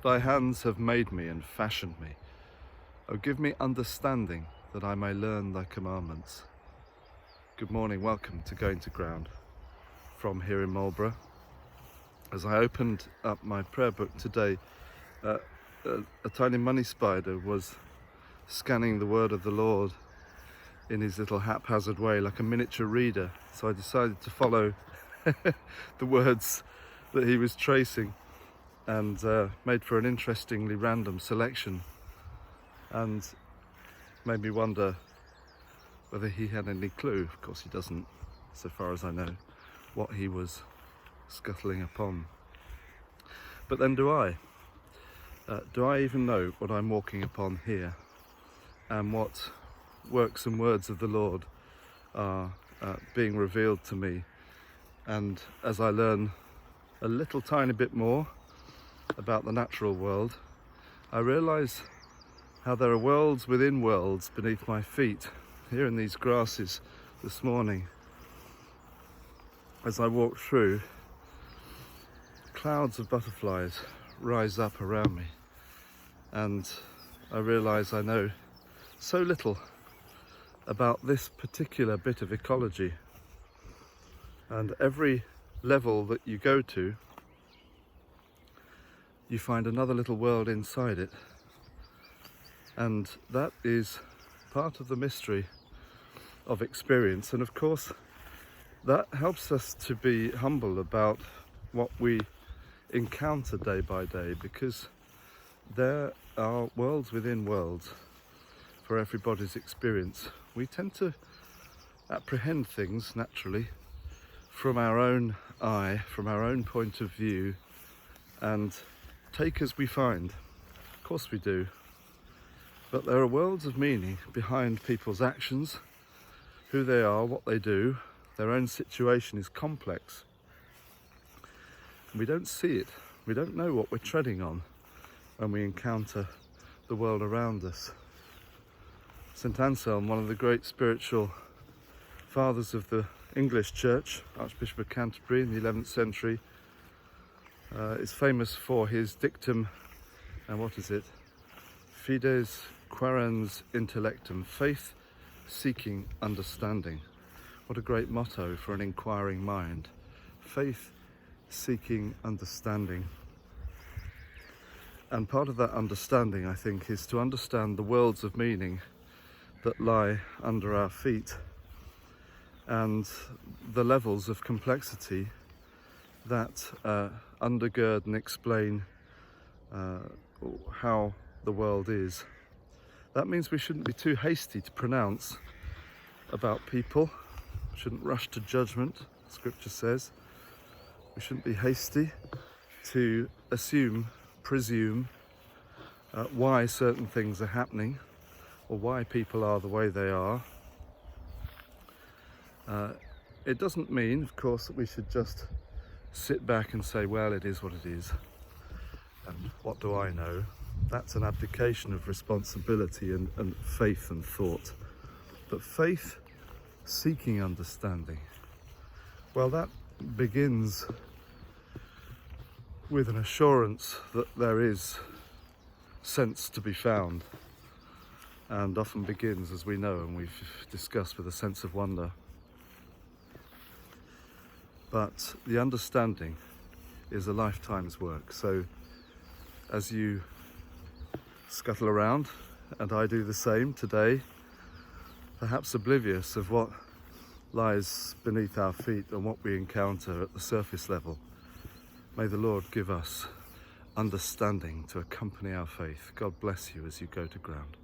Thy hands have made me and fashioned me. O give me understanding, that I may learn thy commandments. Good morning, welcome to Going to Ground from here in Marlborough. As I opened up my prayer book today, a tiny money spider was scanning the word of the Lord in his little haphazard way, like a miniature reader. So I decided to follow the words that he was tracing, and made for an interestingly random selection, and made me wonder whether he had any clue. Of course he doesn't, so far as I know, what he was scuttling upon. But then do I? Do I even know what I'm walking upon here, and what works and words of the Lord are being revealed to me? And as I learn a little tiny bit more about the natural world, I realise how there are worlds within worlds beneath my feet. Here in these grasses this morning, as I walk through, clouds of butterflies rise up around me, and I realise I know so little about this particular bit of ecology. And every level that you go to, you find another little world inside it, and that is part of the mystery of experience. And of course that helps us to be humble about what we encounter day by day, because there are worlds within worlds for everybody's experience. We tend to apprehend things naturally from our own eye, from our own point of view, and take as we find. Of course we do. But there are worlds of meaning behind people's actions, who they are, what they do. Their own situation is complex. We don't see it. We don't know what we're treading on when we encounter the world around us. St. Anselm, one of the great spiritual fathers of the English Church, Archbishop of Canterbury in the 11th century, is famous for his dictum, and what is it? Fides quaerens intellectum, faith seeking understanding. What a great motto for an inquiring mind. Faith seeking understanding. And part of that understanding, I think, is to understand the worlds of meaning that lie under our feet, and the levels of complexity that undergird and explain how the world is. That means we shouldn't be too hasty to pronounce about people. We shouldn't rush to judgment, Scripture says. We shouldn't be hasty to assume, presume why certain things are happening, or why people are the way they are. It doesn't mean, of course, that we should just sit back and say, well, it is what it is, and what do I know? That's an abdication of responsibility and faith and thought. But faith seeking understanding, well, that begins with an assurance that there is sense to be found, and often begins, as we know and we've discussed, with a sense of wonder. But the understanding is a lifetime's work. So as you scuttle around, and I do the same today, perhaps oblivious of what lies beneath our feet and what we encounter at the surface level, may the Lord give us understanding to accompany our faith. God bless you as you go to ground.